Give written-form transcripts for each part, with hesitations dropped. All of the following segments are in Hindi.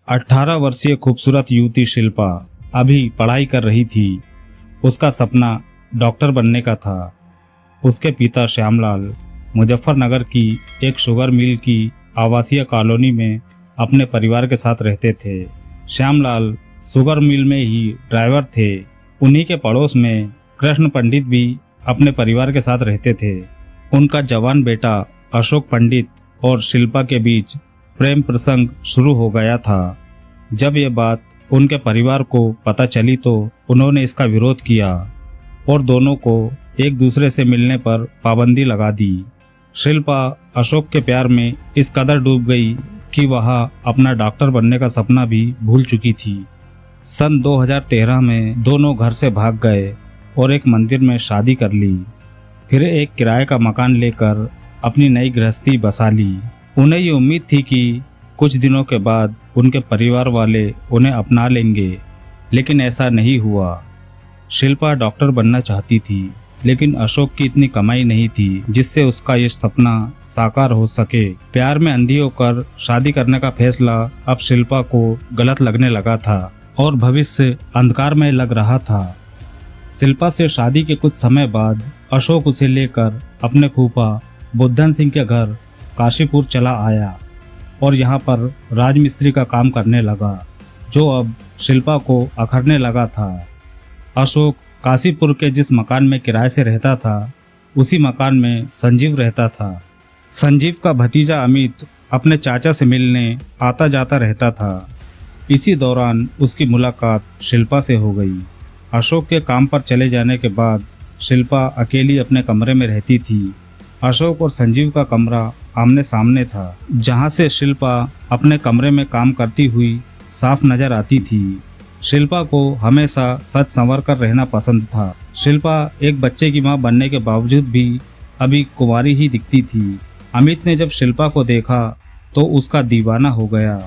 18 वर्षीय खूबसूरत युवती शिल्पा अभी पढ़ाई कर रही थी। उसका सपना डॉक्टर बनने का था। उसके पिता श्यामलाल मुजफ्फरनगर की एक शुगर मिल की आवासीय कॉलोनी में अपने परिवार के साथ रहते थे। श्यामलाल शुगर मिल में ही ड्राइवर थे। उन्हीं के पड़ोस में कृष्ण पंडित भी अपने परिवार के साथ रहते थे। उनका जवान बेटा अशोक पंडित और शिल्पा के बीच प्रेम प्रसंग शुरू हो गया था। जब ये बात उनके परिवार को पता चली तो उन्होंने इसका विरोध किया और दोनों को एक दूसरे से मिलने पर पाबंदी लगा दी। शिल्पा अशोक के प्यार में इस कदर डूब गई कि वह अपना डॉक्टर बनने का सपना भी भूल चुकी थी। सन 2013 में दोनों घर से भाग गए और एक मंदिर में शादी कर ली। फिर एक किराए का मकान लेकर अपनी नई गृहस्थी बसा ली। उन्हें ये उम्मीद थी कि कुछ दिनों के बाद उनके परिवार वाले उन्हें अपना लेंगे, लेकिन ऐसा नहीं हुआ। शिल्पा डॉक्टर बनना चाहती थी, लेकिन अशोक की इतनी कमाई नहीं थी जिससे उसका ये सपना साकार हो सके। प्यार में अंधी होकर शादी करने का फैसला अब शिल्पा को गलत लगने लगा था और भविष्य अंधकार में लग रहा था। शिल्पा से शादी के कुछ समय बाद अशोक उसे लेकर अपने फूफा बुद्धन सिंह के घर काशीपुर चला आया और यहाँ पर राजमिस्त्री का काम करने लगा, जो अब शिल्पा को अखरने लगा था। अशोक काशीपुर के जिस मकान में किराए से रहता था, उसी मकान में संजीव रहता था। संजीव का भतीजा अमित अपने चाचा से मिलने आता जाता रहता था। इसी दौरान उसकी मुलाकात शिल्पा से हो गई। अशोक के काम पर चले जाने के बाद शिल्पा अकेली अपने कमरे में रहती थी। अशोक और संजीव का कमरा आमने सामने था, जहां से शिल्पा अपने कमरे में काम करती हुई साफ नजर आती थी। शिल्पा को हमेशा सच संवर कर रहना पसंद था। शिल्पा एक बच्चे की मां बनने के बावजूद भी अभी कुंवारी ही दिखती थी। अमित ने जब शिल्पा को देखा तो उसका दीवाना हो गया।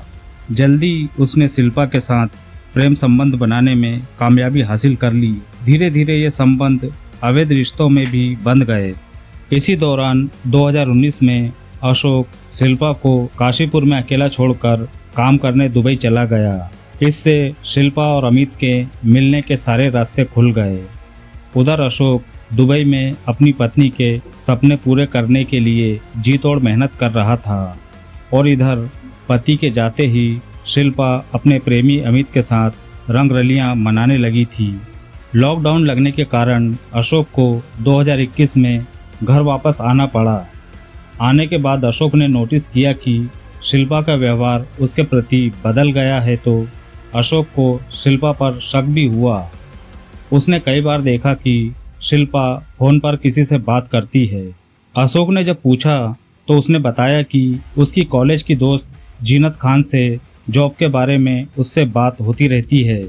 जल्दी उसने शिल्पा के साथ प्रेम संबंध बनाने में कामयाबी हासिल कर ली। धीरे धीरे ये संबंध अवैध रिश्तों में भी बंध गए। इसी दौरान 2019 में अशोक शिल्पा को काशीपुर में अकेला छोड़कर काम करने दुबई चला गया। इससे शिल्पा और अमित के मिलने के सारे रास्ते खुल गए। उधर अशोक दुबई में अपनी पत्नी के सपने पूरे करने के लिए जी तोड़ मेहनत कर रहा था और इधर पति के जाते ही शिल्पा अपने प्रेमी अमित के साथ रंगरलियां मनाने लगी थी। लॉकडाउन लगने के कारण अशोक को 2021 में घर वापस आना पड़ा। आने के बाद अशोक ने नोटिस किया कि शिल्पा का व्यवहार उसके प्रति बदल गया है, तो अशोक को शिल्पा पर शक भी हुआ। उसने कई बार देखा कि शिल्पा फोन पर किसी से बात करती है। अशोक ने जब पूछा तो उसने बताया कि उसकी कॉलेज की दोस्त जीनत खान से जॉब के बारे में उससे बात होती रहती है।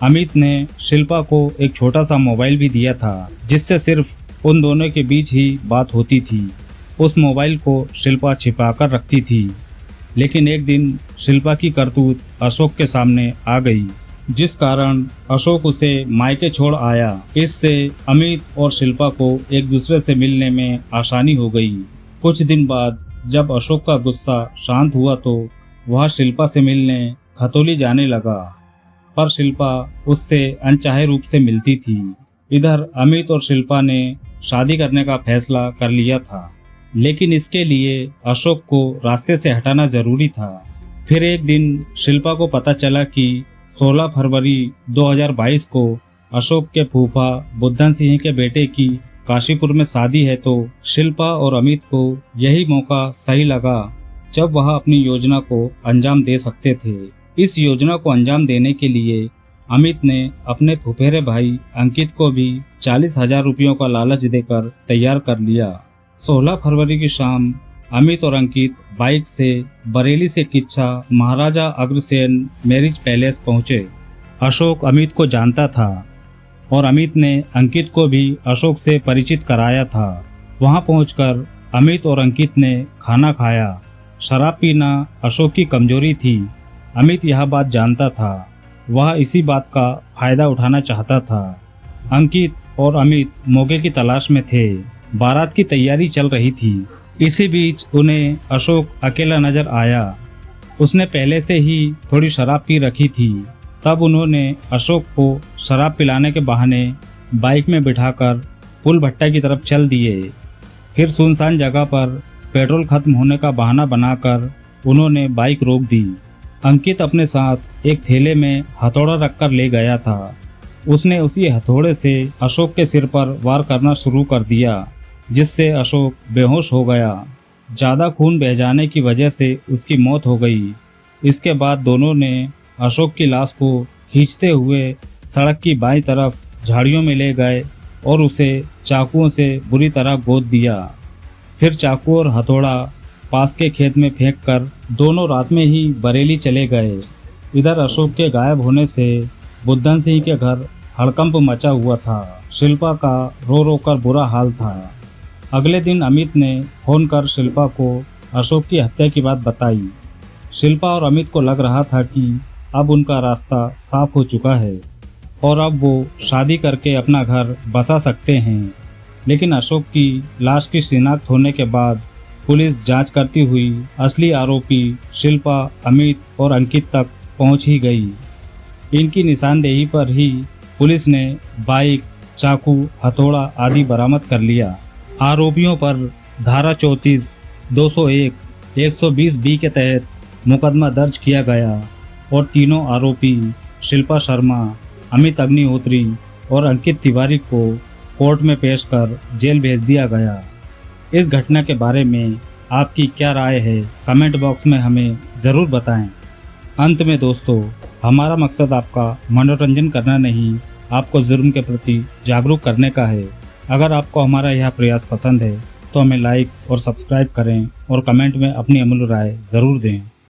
अमित ने शिल्पा को एक छोटा सा मोबाइल भी दिया था, जिससे सिर्फ उन दोनों के बीच ही बात होती थी। उस मोबाइल को शिल्पा छिपाकर रखती थी, लेकिन एक दिन शिल्पा की करतूत अशोक के सामने आ गई, जिस कारण अशोक उसे मायके छोड़ आया। इससे अमित और शिल्पा को एक दूसरे से मिलने में आसानी हो गई। कुछ दिन बाद जब अशोक का गुस्सा शांत हुआ तो वह शिल्पा से मिलने खतौली जाने लगा, पर शिल्पा उससे अनचाहे रूप से मिलती थी। इधर अमित और शिल्पा ने शादी करने का फैसला कर लिया था, लेकिन इसके लिए अशोक को रास्ते से हटाना जरूरी था। फिर एक दिन शिल्पा को पता चला कि 16 फरवरी 2022 को अशोक के फूफा बुद्धन सिंह के बेटे की काशीपुर में शादी है, तो शिल्पा और अमित को यही मौका सही लगा जब वह अपनी योजना को अंजाम दे सकते थे। इस योजना को अंजाम देने के लिए अमित ने अपने फुफेरे भाई अंकित को भी 40,000 रुपयों का लालच देकर तैयार कर लिया। 16 फरवरी की शाम अमित और अंकित बाइक से बरेली से किच्छा महाराजा अग्रसेन मैरिज पैलेस पहुंचे। अशोक अमित को जानता था और अमित ने अंकित को भी अशोक से परिचित कराया था। वहां पहुंचकर अमित और अंकित ने खाना खाया। शराब पीना अशोक की कमजोरी थी। अमित यह बात जानता था। वह इसी बात का फायदा उठाना चाहता था। अंकित और अमित मौके की तलाश में थे। बारात की तैयारी चल रही थी। इसी बीच उन्हें अशोक अकेला नजर आया। उसने पहले से ही थोड़ी शराब पी रखी थी। तब उन्होंने अशोक को शराब पिलाने के बहाने बाइक में बिठाकर पुल भट्टा की तरफ चल दिए। फिर सुनसान जगह पर पेट्रोल खत्म होने का बहाना बनाकर उन्होंने बाइक रोक दी। अंकित अपने साथ एक थैले में हथौड़ा रखकर ले गया था। उसने उसी हथौड़े से अशोक के सिर पर वार करना शुरू कर दिया, जिससे अशोक बेहोश हो गया। ज़्यादा खून बह जाने की वजह से उसकी मौत हो गई। इसके बाद दोनों ने अशोक की लाश को खींचते हुए सड़क की बाईं तरफ झाड़ियों में ले गए और उसे चाकुओं से बुरी तरह गोद दिया। फिर चाकू और हथौड़ा पास के खेत में फेंककर दोनों रात में ही बरेली चले गए। इधर अशोक के गायब होने से बुद्धन सिंह के घर हड़कंप मचा हुआ था। शिल्पा का रो रो कर बुरा हाल था। अगले दिन अमित ने फोन कर शिल्पा को अशोक की हत्या की बात बताई। शिल्पा और अमित को लग रहा था कि अब उनका रास्ता साफ हो चुका है और अब वो शादी करके अपना घर बसा सकते हैं। लेकिन अशोक की लाश की शिनाख्त होने के बाद पुलिस जांच करती हुई असली आरोपी शिल्पा, अमित और अंकित तक पहुंच ही गई। इनकी निशानदेही पर ही पुलिस ने बाइक, चाकू, हथौड़ा आदि बरामद कर लिया। आरोपियों पर धारा 34, 201, 120 बी के तहत मुकदमा दर्ज किया गया और तीनों आरोपी शिल्पा शर्मा, अमित अग्निहोत्री और अंकित तिवारी को कोर्ट में पेश कर जेल भेज दिया गया। इस घटना के बारे में आपकी क्या राय है, कमेंट बॉक्स में हमें ज़रूर बताएं। अंत में दोस्तों, हमारा मकसद आपका मनोरंजन करना नहीं, आपको जुर्म के प्रति जागरूक करने का है। अगर आपको हमारा यह प्रयास पसंद है तो हमें लाइक और सब्सक्राइब करें और कमेंट में अपनी अमूल्य राय ज़रूर दें।